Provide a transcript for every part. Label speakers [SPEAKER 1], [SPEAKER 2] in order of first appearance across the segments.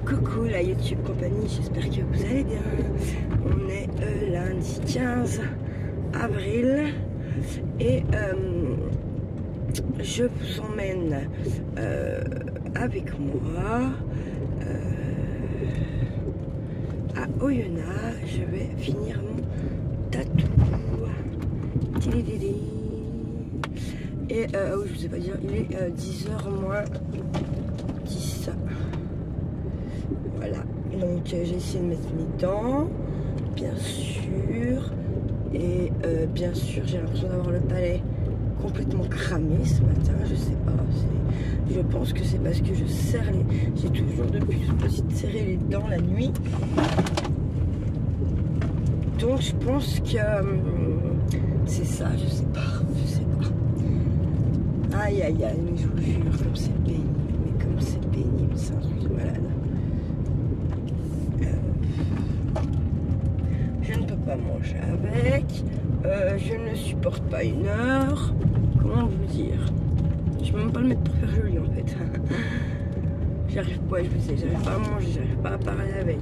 [SPEAKER 1] Coucou la YouTube compagnie, j'espère que vous allez bien. On est lundi 15 avril et je vous emmène avec moi à Oyonnax. Je vais finir mon tatou. Et je vous ai pas dire, il est 10h moins 10. Voilà, donc j'ai essayé de mettre mes dents, bien sûr, et bien sûr j'ai l'impression d'avoir le palais complètement cramé ce matin, je sais pas, je pense que c'est parce que je serre j'ai toujours depuis toute petite serré les dents la nuit, donc je pense que c'est ça, je sais pas. Aïe aïe aïe, mais je vous jure, comme c'est pénible, c'est un truc de malade. Je ne peux pas manger avec, je ne supporte pas une heure, comment vous dire, je peux même pas le mettre pour faire joli en fait. J'arrive pas, je vous sais, j'arrive pas à manger, j'arrive pas à parler avec.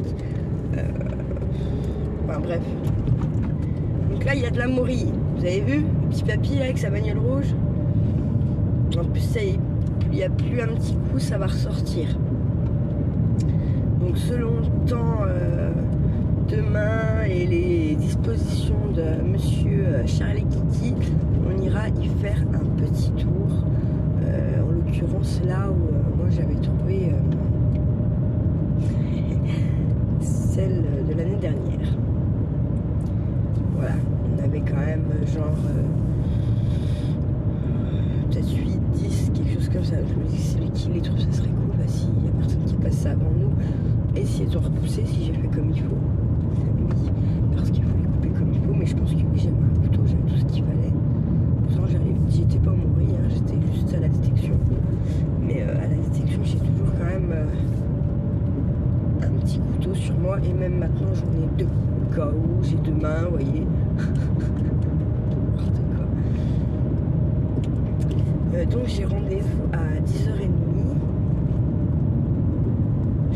[SPEAKER 1] Enfin bref. Donc là il y a de la morille, vous avez vu, le petit papy là avec sa bagnole rouge. En plus, il n'y a plus un petit coup, ça va ressortir. Donc, selon le temps demain et les dispositions de monsieur Charlie Kitty, on ira y faire un petit tour. En l'occurrence, là où moi j'avais trouvé celle de l'année dernière. Voilà, on avait quand même genre peut-être 8, 10, quelque chose comme ça. Je me dis que celui qui les trouve, ça serait cool. Bah, s'il y a personne qui passe ça avant nous, essayer de repousser si j'ai fait comme il faut. Oui, parce qu'il faut les couper comme il faut, mais je pense que oui, j'avais un couteau, j'avais tout ce qu'il fallait. Pourtant, j'étais pas mourir, hein, j'étais juste à la détection. Mais à la détection, j'ai toujours quand même un petit couteau sur moi, et même maintenant, j'en ai deux. Au cas où j'ai deux mains, vous voyez. Donc j'ai rendez-vous à 10h30.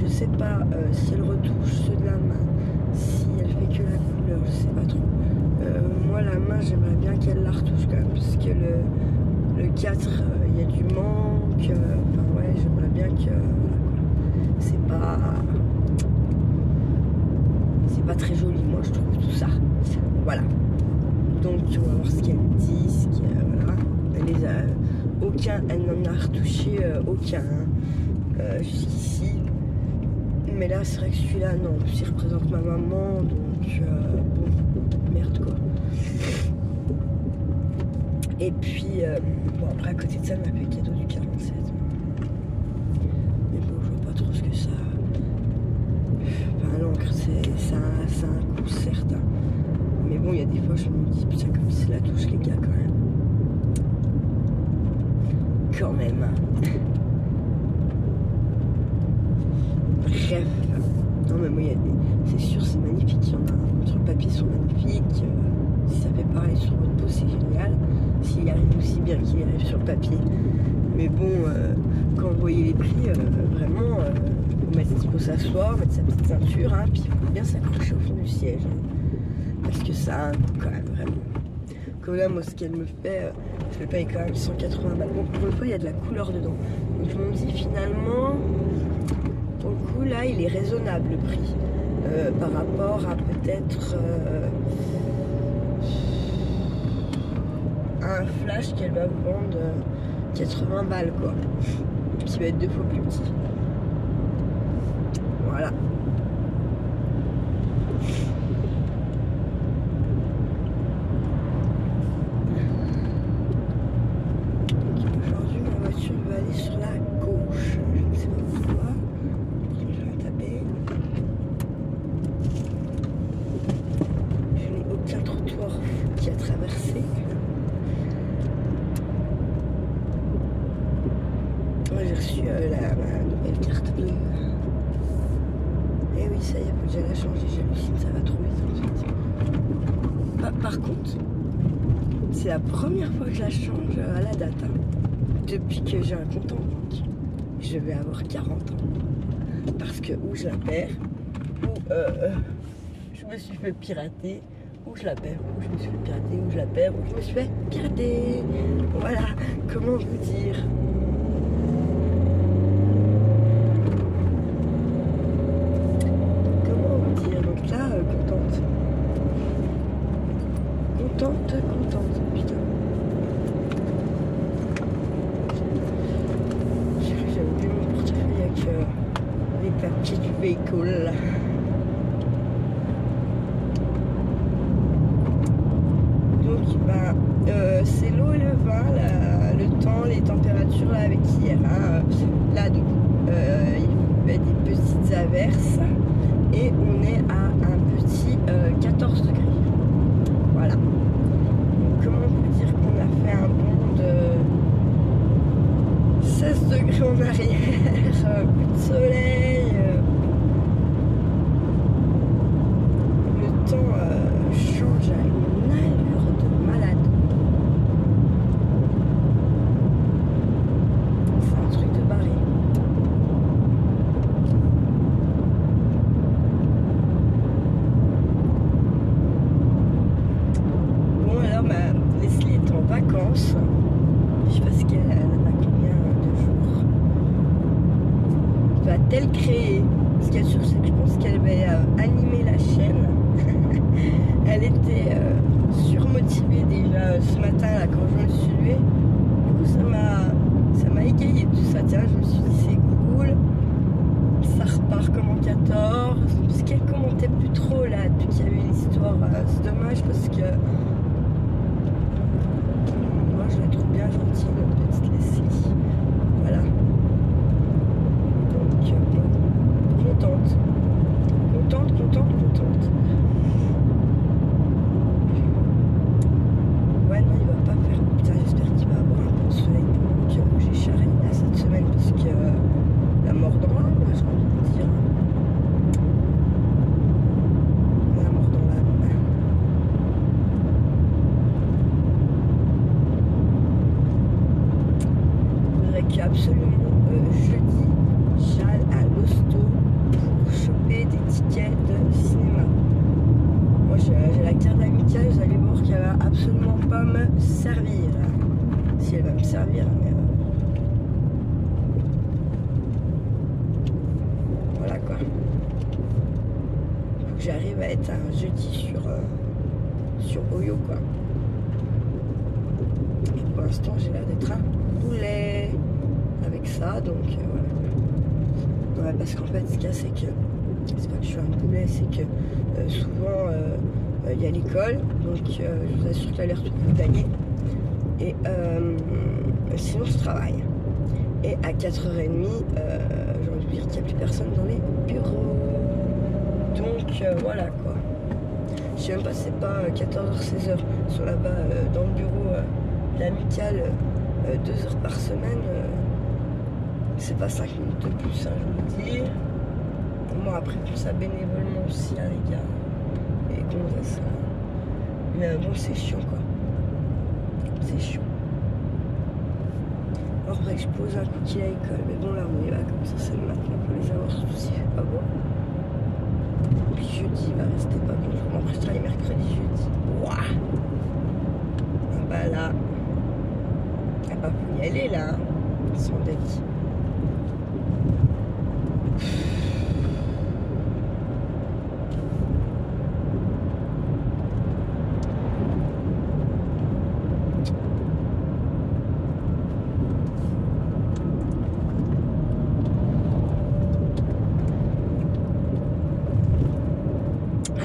[SPEAKER 1] Je sais pas si elle retouche ceux de la main, si elle fait que la couleur, je sais pas trop. Moi la main j'aimerais bien qu'elle la retouche quand même, parce que le 4 il y a du manque. Enfin ouais, j'aimerais bien que c'est pas très joli, moi je trouve tout ça. Voilà. Donc on va voir ce qu'elle dit, voilà. Elle n'en a retouché aucun jusqu'ici. Mais là, c'est vrai que celui-là, non, en plus il représente ma maman, donc bon, merde quoi. Et puis, bon, après, à côté de ça, elle m'a fait le cadeau du 47. Mais bon, je vois pas trop ce que ça. Enfin, l'encre, ça a un coût certain. Mais bon, il y a des fois, je me dis, putain, comme c'est la touche, les gars, quand même. Quand même. Bref. Non mais moi c'est sûr, c'est magnifique. Il y en a entre le papier sont magnifiques. Si ça fait pareil sur votre peau, c'est génial. S'il arrive aussi bien qu'il arrive sur le papier. Mais bon, quand vous voyez les prix, vraiment, il faut s'asseoir, mettre sa petite ceinture, hein, puis il faut bien s'accrocher au fond du siège. Hein, parce que ça a un coût quand même, vraiment. Comme là, moi, ce qu'elle me fait, je le paye quand même 180 balles. Bon, pour une fois, il y a de la couleur dedans. Donc, je me dis finalement, pour le coup, là, il est raisonnable le prix. Par rapport à peut-être un flash qu'elle va vous vendre 80 balles, quoi. Qui va être 2 fois plus petit. Voilà. Sur la gauche, je ne sais pas pourquoi, je vais taper. Je n'ai aucun trottoir qui a traversé. Moi j'ai reçu ma nouvelle carte bleue. Et oui, ça y est, faut que j'aille la changer, j'hallucine, ça va trop vite en fait. Par contre, c'est la première fois que je la change à la date. Hein. Depuis que j'ai un compte en banque, je vais avoir 40 ans. parce que ou je la perds, ou je me suis fait pirater, ou je la perds, ou je me suis fait pirater, ou je la perds, ou je me suis fait pirater. Voilà, comment vous dire? Comment vous dire? Donc là, contente. Contente, putain. J'ai oublié mon portefeuille avec la petite du véhicule. Donc, c'est l'eau et le vin, le temps, les températures là, avec hier. Hein. Là, donc, il fait des petites averses et on est à un petit 14 degrés. Voilà. Comment vous dire qu'on a fait un bond de 16 degrés en arrière, plus de soleil. Le temps change à une allure de malade. C'est un truc de barré. Bon alors Leslie est en vacances. Je sais pas ce qu'elle a combien de jours. Va-t-elle créer? Ce qu'il y a sûr, c'est que je pense qu'elle va animer la chaîne. Elle était surmotivée déjà ce matin là, quand je me suis levée. Du coup ça m'a égayé tout ça. Tiens, je me suis dit c'est cool. Ça repart comme en 14. Parce qu'elle commentait plus trop là depuis qu'il y a eu l'histoire. C'est dommage parce que moi je la trouve bien gentille, notre petite Leslie. Voilà. Donc contente. Ouais, non, il va pas faire. Putain, j'espère qu'il va avoir un peu de soleil pendant que j'ai charré là cette semaine parce que la mort dans l'âme, j'ai envie de dire. La mort dans l'âme. Il faudrait qu'absolument jeudi, j'aille à l'hosto pour choper des tickets de cinéma. Moi j'ai la carte amicale, vous allez voir qu'elle va absolument pas me servir. Si elle va me servir, mais voilà quoi. Faut que j'arrive à être un jeudi sur Oyo quoi. Et pour l'instant j'ai l'air d'être un poulet avec ça, donc voilà. Ouais, parce qu'en fait ce qu'il y a c'est que c'est pas que je suis un poulet, c'est que souvent il y a l'école, donc je vous assure que l'aller-retour vous gagnez. Et sinon je travaille. Et à 4h30, j'ai envie de dire qu'il n'y a plus personne dans les bureaux. Donc voilà quoi. Je sais même pas si c'est pas 14h, 16h. Ils sont là-bas dans le bureau l'amicale 2 heures par semaine. C'est pas 5 minutes de plus, hein, je vous le dis. Moi après tout ça bénévolement aussi, hein, les gars. Et comment ça. Mais bon, c'est chiant quoi. C'est chiant. Alors après que je pose un cookie à l'école, mais bon là on est là comme ça, c'est le matin pour les avoir tous, il fait pas bon. Puis jeudi il va rester pas bon. Après je travaille mercredi, jeudi. Ouah. Ah bah là. Ah bah faut y aller là, hein, sans deck.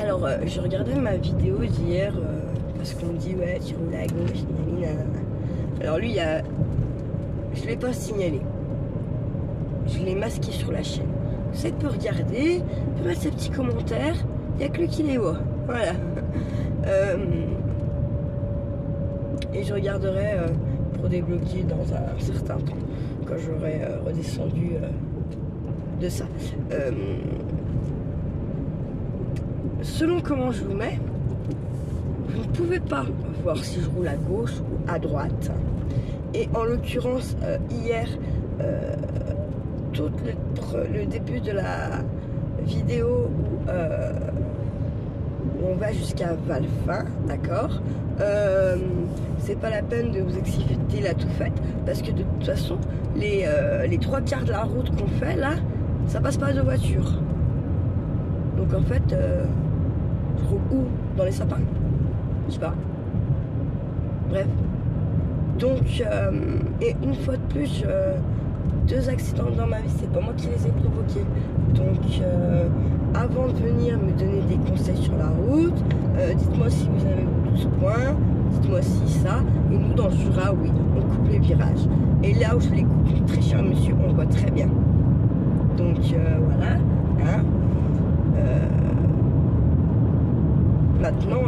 [SPEAKER 1] Alors, je regardais ma vidéo d'hier parce qu'on me dit ouais tu roules à gauche, nanana. Alors lui, je l'ai pas signalé. Je l'ai masqué sur la chaîne. Vous peut regarder, peut mettre ses petits commentaires. Il n'y a que lui qui les voit. Voilà. Et je regarderai pour débloquer dans un certain temps quand j'aurai redescendu de ça. Selon comment je vous mets, vous ne pouvez pas voir si je roule à gauche ou à droite. Et en l'occurrence, hier, tout le début de la vidéo où on va jusqu'à Valfin, d'accord. C'est pas la peine de vous exciter la tout faite, parce que de toute façon, les 3/4 de la route qu'on fait là, ça passe pas de voiture. Donc en fait, je roule où? Dans les sapins? Je sais pas. Bref. Donc, et une fois de plus, 2 accidents dans ma vie, c'est pas moi qui les ai provoqués. Donc, avant de venir me donner des conseils sur la route, dites-moi si vous avez 12 points, dites-moi si ça. Et nous, dans le Jura, oui, on coupe les virages. Et là où je les coupe, très cher monsieur, on voit très bien. Donc, voilà. Hein. Maintenant,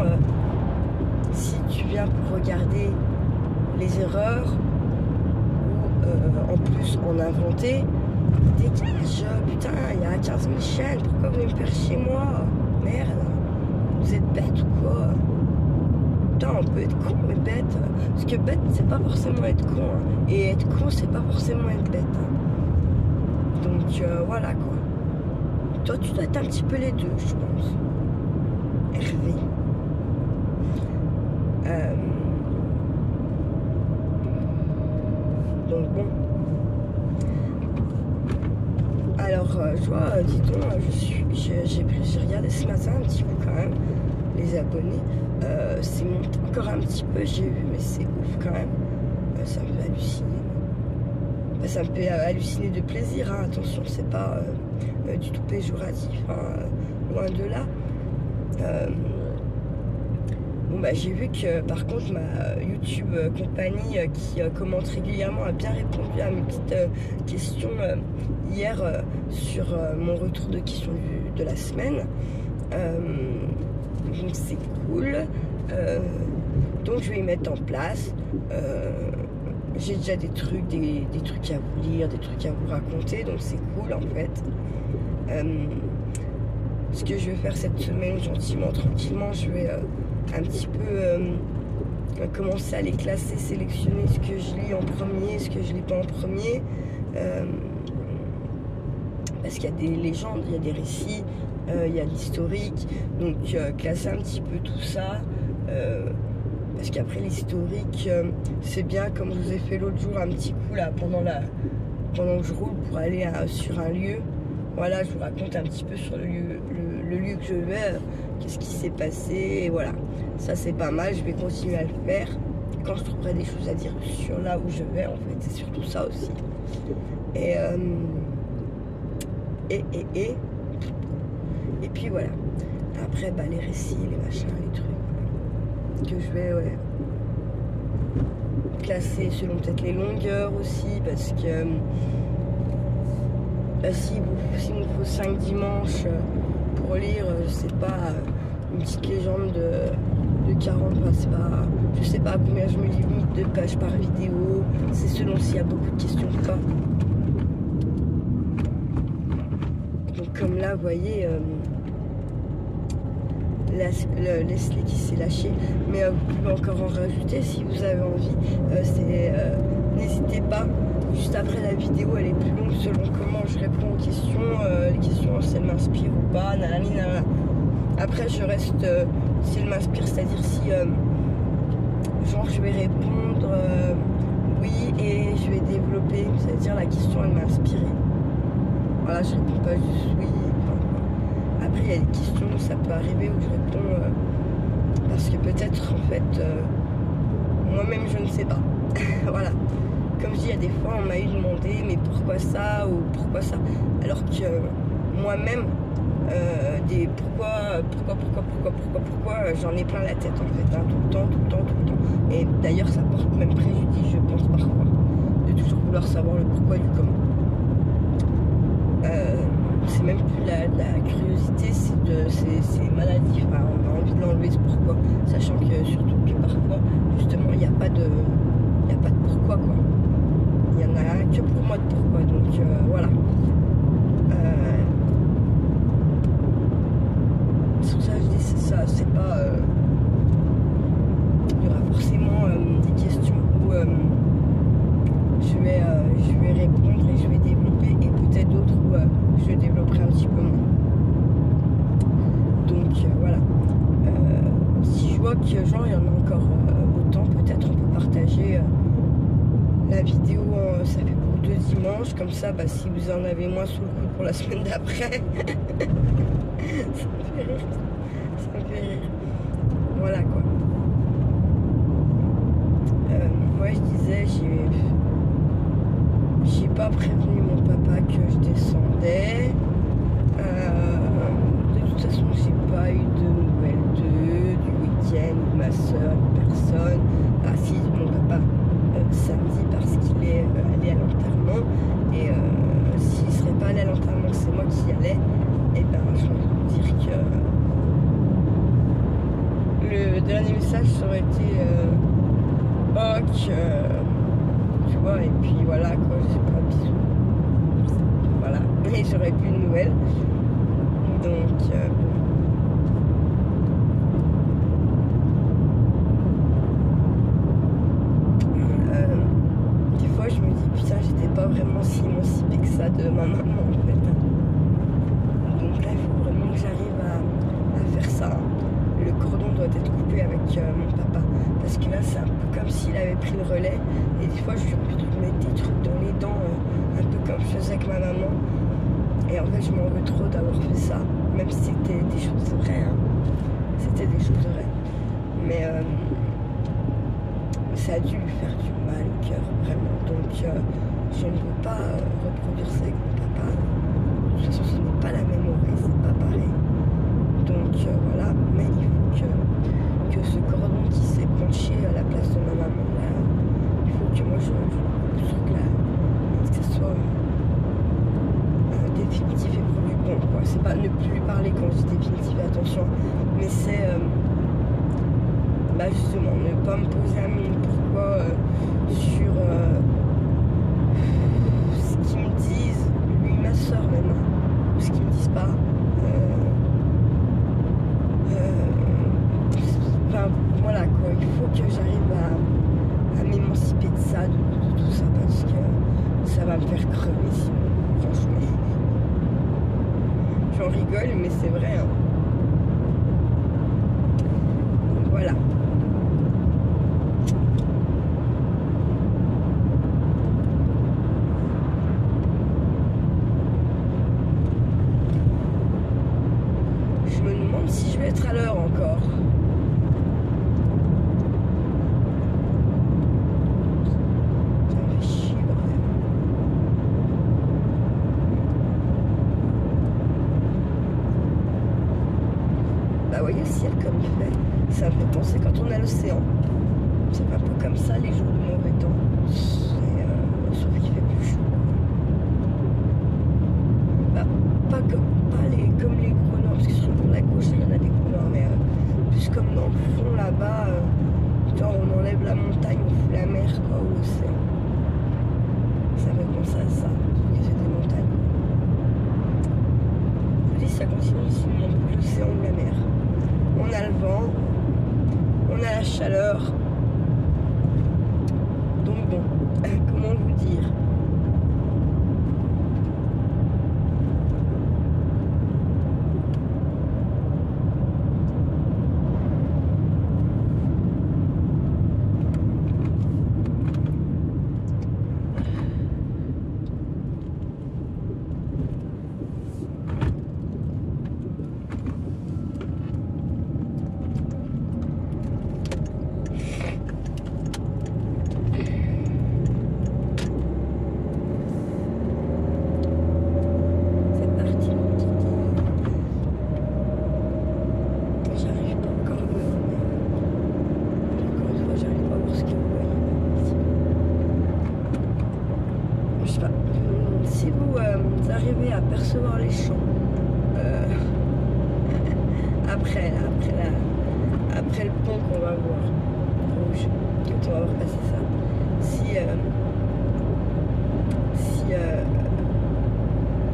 [SPEAKER 1] si tu viens pour regarder les erreurs ou en plus en inventer, dégage, putain, il y a 15 000 chaînes, pourquoi vous venez me faire chez moi? Merde, vous êtes bête ou quoi? Putain, on peut être con mais bête, parce que bête c'est pas forcément être con, hein. Et être con c'est pas forcément être bête, hein. Donc voilà quoi. Toi tu dois être un petit peu les deux, je pense. Hervé. Donc bon. Alors je vois, dis donc, j'ai regardé ce matin un petit peu quand même, les abonnés. C'est monté encore un petit peu, j'ai vu, mais c'est ouf quand même. Ça me fait halluciner. Enfin, ça me fait halluciner de plaisir, hein. Attention, c'est pas du tout péjoratif, hein, loin de là. Bon bah j'ai vu que par contre ma YouTube compagnie qui commente régulièrement a bien répondu à mes petites questions hier sur mon retour de questions de la semaine. Donc c'est cool. Donc je vais y mettre en place. J'ai déjà des trucs à vous lire, des trucs à vous raconter, donc c'est cool en fait. Ce que je vais faire cette semaine, gentiment, tranquillement, je vais un petit peu commencer à les classer, sélectionner ce que je lis en premier, ce que je lis pas en premier. Parce qu'il y a des légendes, il y a des récits, il y a l'historique. Donc classer un petit peu tout ça. Parce qu'après l'historique, c'est bien, comme je vous ai fait l'autre jour, un petit coup là, pendant que je roule pour aller sur un lieu. Voilà, je vous raconte un petit peu sur le lieu que je vais, qu'est-ce qui s'est passé, et voilà. Ça c'est pas mal, je vais continuer à le faire quand je trouverai des choses à dire sur là où je vais, en fait, c'est surtout ça aussi. Et puis voilà. Après, bah, les récits, les machins, les trucs, que je vais classer selon peut-être les longueurs aussi, parce que s'il nous faut 5 dimanches pour lire, je sais pas, une petite légende de 40, enfin, c'est pas, je sais pas combien je me limite de pages par vidéo, c'est selon s'il y a beaucoup de questions ou pas. Donc comme là, vous voyez, Leslie qui s'est lâché, mais vous pouvez encore en rajouter si vous avez envie. N'hésitez pas. Juste après la vidéo, elle est plus longue selon comment je réponds aux questions. Les questions, si elles m'inspirent ou pas. Nanani, nanana. Après, je reste si elles m'inspirent, c'est-à-dire si genre je vais répondre oui et je vais développer, c'est-à-dire la question elle m'a inspiré. Voilà, je réponds pas juste oui. Après, il y a des questions où ça peut arriver où je réponds parce que peut-être en fait moi-même je ne sais pas. Voilà. Comme je dis, il y a des fois on m'a eu demandé mais pourquoi ça ou pourquoi ça, alors que moi-même des pourquoi j'en ai plein la tête en fait, hein, tout le temps. Et d'ailleurs ça porte même préjudice, je pense, parfois, de toujours vouloir savoir le pourquoi du comment. C'est même plus la curiosité, c'est maladif, enfin, on a envie de l'enlever ce pourquoi, sachant que surtout que parfois justement il n'y a pas de pourquoi quoi. Il y en a un que pour moi de pourquoi, donc voilà. Sur ça je dis ça, c'est pas il y aura forcément des questions où je vais répondre et je vais développer, et peut-être TikTok, genre il y en a encore autant, peut-être on peut partager la vidéo, ça fait pour 2 dimanches, comme ça bah, si vous en avez moins sous le coude pour la semaine d'après. Ça me fait rire, ça me fait rire. Voilà quoi. Moi je disais, j'ai pas prévenu mon papa que je descendais. De toute façon, j'ai pas eu de nouvelles d'eux, du week-end, de ma soeur, personne. Ah si, mon papa, samedi, parce qu'il est allé à l'enterrement. Et s'il serait pas allé à l'enterrement, c'est moi qui y allais, et ben je vais vous dire que le dernier message ça aurait été ok, tu vois, et puis voilà quoi, j'ai pas un bisou. Voilà, et j'aurais plus de nouvelles. Donc des fois je me dis putain, j'étais pas vraiment si émancipée que ça de ma maman en fait. Donc là il faut vraiment que j'arrive à faire ça. Le cordon doit être coupé avec mon papa, parce que là c'est un peu comme s'il avait pris le relais, et des fois je lui ai envie de lui mettre des trucs dans les dents, un peu comme je faisais avec ma maman. Et en fait, je m'en veux trop d'avoir fait ça, même si c'était des choses vraies. Hein. C'était des choses vraies. Mais ça a dû lui faire du mal au cœur, vraiment. Donc, je ne veux pas reproduire ça avec mon papa. De toute façon, ce n'est pas la même oreille, c'est pas pareil. Donc, voilà. Mais il faut que ce cordon qui s'est penché à la place de ma maman, là, il faut que moi, je coupe ce truc-là. Que ce soit définitif et pour lui bon quoi. C'est pas ne plus lui parler quand je dis définitif, attention, mais c'est bah justement ne pas me poser à mille pourquoi sur ce qu'ils me disent, lui ma soeur même, ou ce qu'ils me disent pas. Enfin voilà quoi, il faut que j'arrive à m'émanciper de ça, de tout ça, parce que ça va me faire crever sinon, franchement. J'en rigole, mais c'est vrai. Hein. Donc voilà. Je me demande si je vais être à l'heure encore. Vous voyez le ciel comme il fait, ça me fait penser quand on est à l'océan. C'est un peu comme ça les jours de mauvais temps. Sauf qu'il fait plus chaud. Bah, pas comme les gros noirs, parce que sur la gauche il y en a des gros noirs, mais plus comme dans le fond là-bas, genre on enlève la montagne, on fout la mer quoi, ou l'océan. Ça me fait penser à ça, parce que c'est des montagnes. Je vous dis, ça continue ici, on monte l'océan ou la mer. On a le vent, on a la chaleur. Donc bon, comment vous dire? Si vous arrivez à percevoir les champs après le pont qu'on va voir rouge, quand on va voir passer ça, si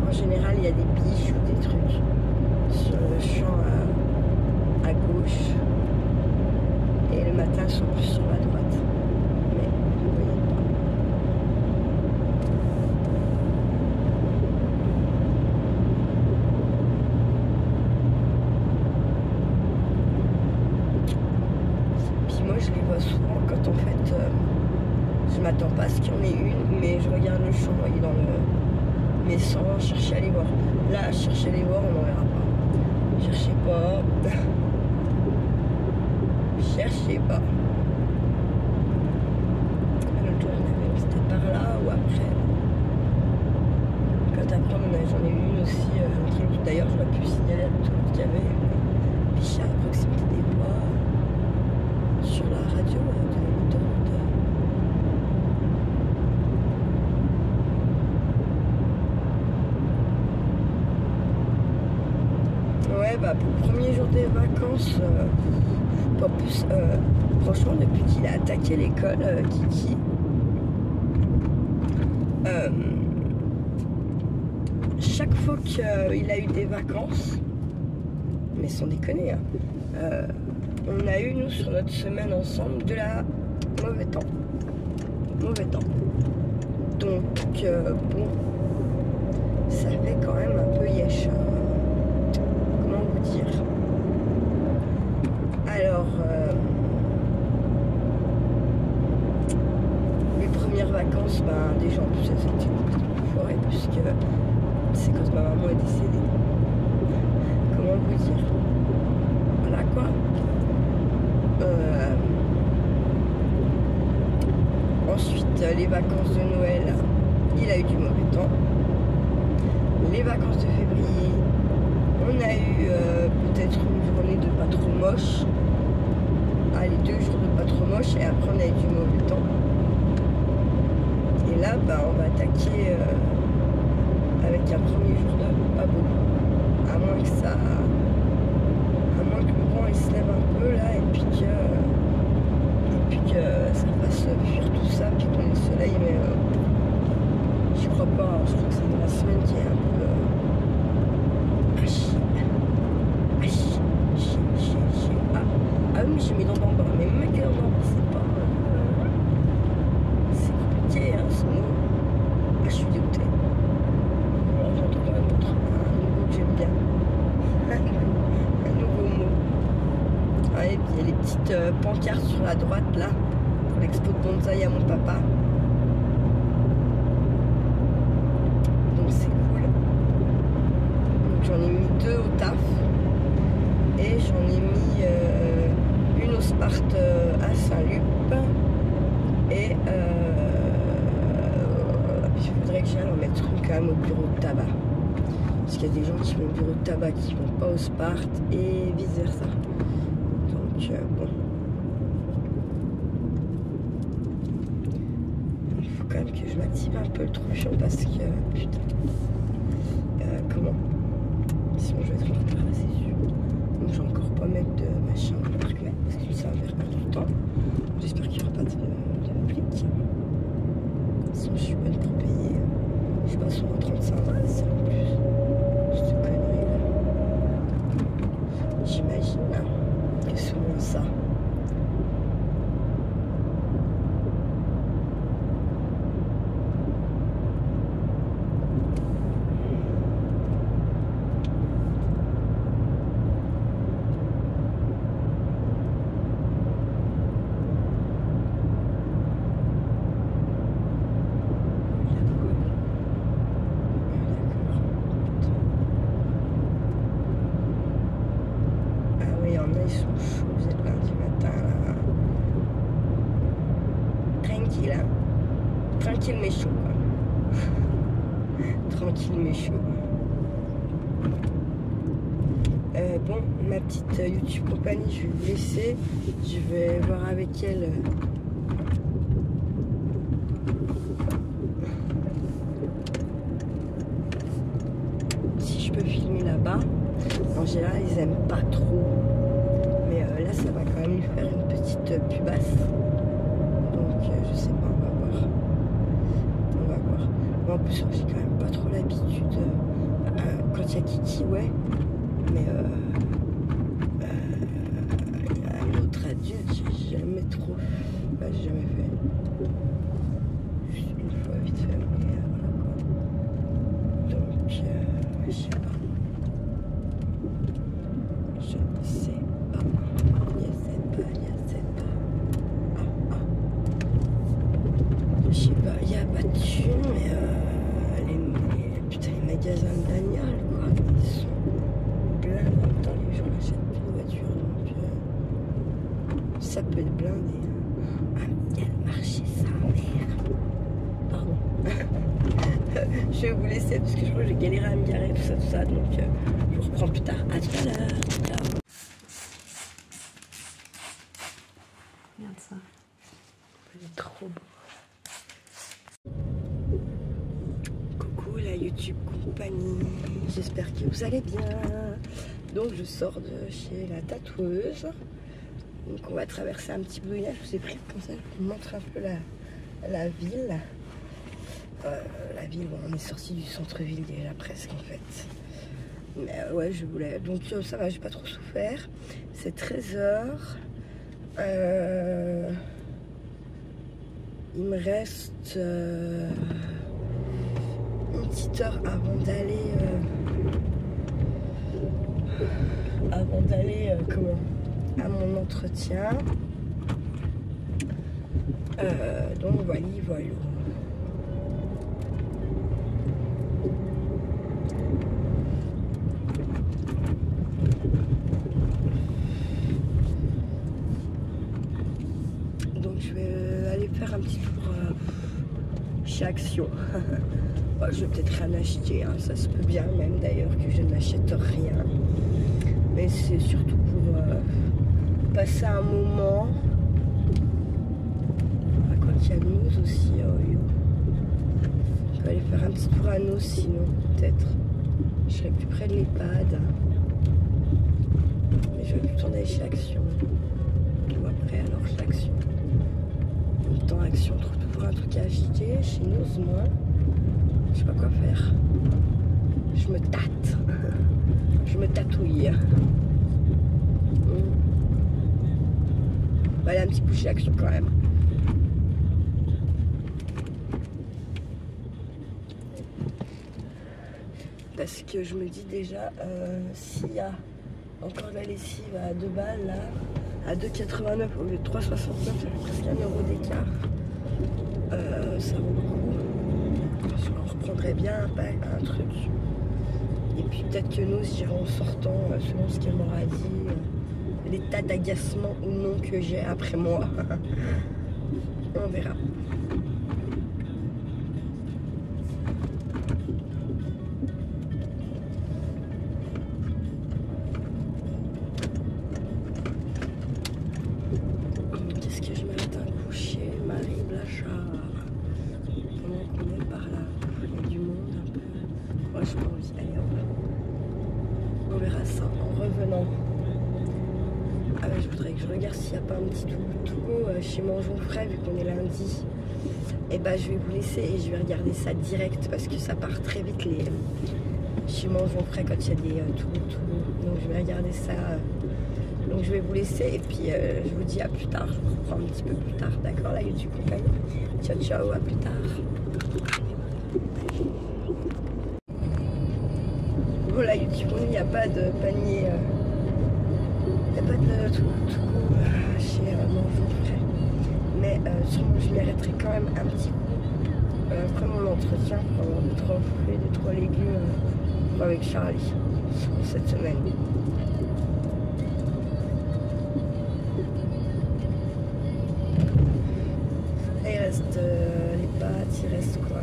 [SPEAKER 1] en général il y a des biches ou des trucs sur le champ à gauche, et le matin ils sont plus sur la droite, mais vous ne voyez pas. m'attends pas à ce qu'il y en ait une, mais je regarde le champ et dans le... mais sans chercher à aller voir. Là, chercher à aller voir, on n'en verra pas. Cherchez pas. Cherchez pas. L'autre jour, c'était par là ou après. Quand après, j'en ai eu une aussi, un truc. D'ailleurs, j'aurais pu signaler à l'autoroute qu'il y avait une biche à proximité des voies sur la radio de l'autoroute. Ouais, bah pour le premier jour des vacances, pas plus, franchement, depuis qu'il a attaqué l'école, Kiki, chaque fois qu'il a eu des vacances, mais sans déconner, hein, on a eu, nous, sur notre semaine ensemble, de la mauvais temps. Mauvais temps. Donc, bon, ça fait quand même un peu yesh. Comment vous dire? Alors, mes premières vacances, ben, déjà, en plus, elles étaient complètement foirées, puisque c'est quand ma maman est décédée. Comment vous dire? Voilà quoi. Ensuite, les vacances de Noël, il a eu du mauvais temps. Les vacances de février, on a eu peut-être une journée de pas trop moche. Allez, 2 jours de pas trop moche, et après on a eu du mauvais temps. Et là, bah, on va attaquer avec un premier jour de pas beau. À moins que ça... À moins que le vent il se lève un peu là, et puis que ça fasse fuir tout ça, puis qu'on ait le soleil, mais j'y crois pas, hein. Je crois que c'est la semaine qui est un peu... Ah oui, j'ai mis dans le bain, mais même que c'est pas... c'est compliqué, hein, ce mot. Ah, je suis dégoûtée. Alors, j'en trouve un autre, un nouveau que j'aime bien. Un nouveau mot. Ouais, et puis il y a les petites pancartes sur la droite, là, pour l'expo de bonsaï à mon papa. Donc c'est cool. Donc j'en ai mis 2 au taf. Et j'en ai mis une au Sparte à Saint-Lup. Et il faudrait que j'aille en mettre une quand même au bureau de tabac. Parce qu'il y a des gens qui vont au bureau de tabac qui vont pas au Sparte et vice versa. Donc bon. Il faut quand même que je m'active un peu le troufion parce que putain. Comment? Sinon je vais être en retard, c'est sûr. Donc je vais encore pas mettre de machin parce que ça va faire perdre du temps. J'espère qu'il n'y aura pas de réplique. Sinon je suis bonne pour payer. Je passe sur 35 c'est en plus. Cette connerie là. J'imagine que c'est moins ça. Ils sont chauds, vous êtes lundi matin là. Tranquille, hein. Tranquille mais chaud, quoi. Tranquille mais chaud. Bon, ma petite YouTube compagnie, je vais vous laisser. Je vais voir avec elle. Si je peux filmer là-bas. En général, ils aiment pas trop. Mais là, ça va quand même lui faire une petite pubasse. Donc, je sais pas, on va voir. On va voir. Moi, en plus, j'ai quand même pas trop l'habitude. Quand il y a Kiki, ouais. Mais un autre adulte, j'ai jamais trop... Bah, j'ai jamais fait. Juste une fois, vite fait. Mais voilà, quoi. Donc, je sais pas. Je plein de bagnoles, quoi. Ils sont blindés. En même temps, les gens n'achètent plus de voitures, donc ça peut être blindé. Ah, il y a le marché Saint-Mère. Pardon. Je vais vous laisser parce que je crois que j'ai galéré à me garer, tout ça. Donc je vous reprends plus tard. À tout à l'heure. Regarde ça. Il est trop beau. Coucou la YouTube compagnie. J'espère que vous allez bien. Donc je sors de chez la tatoueuse. Donc on va traverser un petit boulevard. Je vous ai pris comme ça, je vous montre un peu la ville. La ville, bon, on est sorti du centre-ville déjà presque en fait. Mais ouais, je voulais. Donc ça va, j'ai pas trop souffert. C'est 13h. Il me reste une petite heure avant d'aller à mon entretien. Donc voilà. Donc je vais aller faire un petit tour chez Action. Bon, je vais peut-être rien acheter, hein. Ça se peut bien même d'ailleurs que je n'achète rien. Mais c'est surtout pour passer un moment. Ah, quoi qu'il y a Noz aussi. Je vais aller faire un petit tour à Noz sinon, peut-être. Je serai plus près de l'EHPAD. Mais je vais plutôt aller chez Action. Ou après alors chez Action. En même temps, Action trouve toujours un truc à acheter. Chez Noz, moi, je sais pas quoi faire. Je me tâte. Je me tatouille. On va aller un petit coup chez Action quand même. Parce que je me dis déjà, s'il y a encore de la lessive à 2 balles là, à 2,89 au lieu de 3,69, ça fait presque 1 euro d'écart. Ça vaut le coup. Parce qu'on reprendrait bien un truc. Et puis peut-être que nous irons en sortant, selon ce qu'elle m'aura dit, l'état d'agacement ou non que j'ai après moi. On verra. Qu'est-ce que je m'arrête un coup chez Marie Blachard pendant qu'on est par là. Il y a du monde un peu. Moi je pense, allez hop. On verra ça en revenant. Ah bah, je voudrais que je regarde s'il n'y a pas un petit Tougo chez Mangeons Frais vu qu'on est lundi. Et bah je vais vous laisser et je vais regarder ça direct parce que ça part très vite chez Mangeons Frais quand il y a des Tougo. Donc je vais regarder ça. Donc je vais vous laisser et puis je vous dis à plus tard. Je vous reprends un petit peu plus tard. D'accord la YouTube compagnie. Ciao ciao, à plus tard. Bon la YouTube, il n'y a pas de panier. Il n'y a pas de tout chez Mangeons Frais. Mais sûrement je m'y arrêterai quand même un petit coup. Après mon entretien, pour avoir 2-3 fruits, 2-3 légumes avec Charlie cette semaine. Il reste les pâtes, il reste quoi?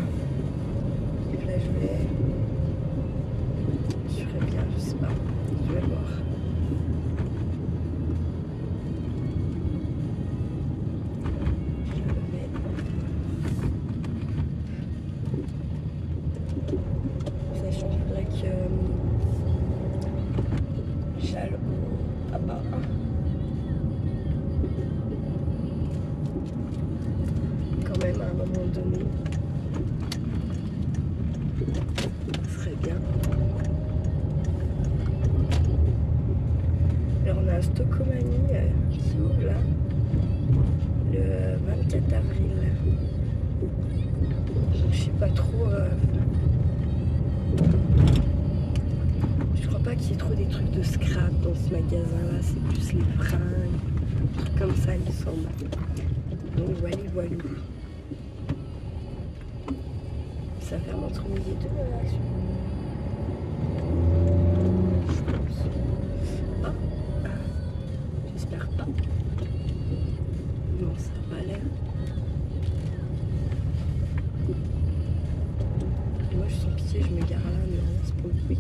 [SPEAKER 1] Les flageolets. Je ferais bien, je sais pas. Je vais voir. Sachant qu'il faudrait que j'aille à bas. Quand même à un moment donné. Ce serait bien. Alors on a un Stocomanie qui ouvre là le 24 avril. Donc, je sais pas trop. Je crois pas qu'il y ait trop des trucs de scrap dans ce magasin là. C'est plus les fringues, des trucs comme ça il me semble. Donc voilà. Ça ferme entre midi et 2 l'action. Quick.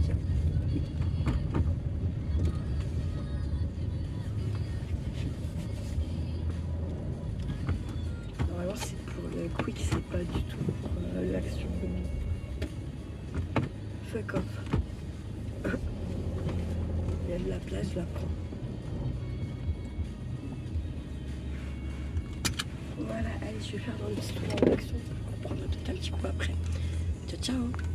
[SPEAKER 1] Normalement c'est pour le quick, c'est pas du tout pour l'action. Fuck off. Il y a de la place, je la prends. Voilà, allez, je vais faire dans le petit tour en action pour comprendre peut-être un petit peu après. Ciao, ciao.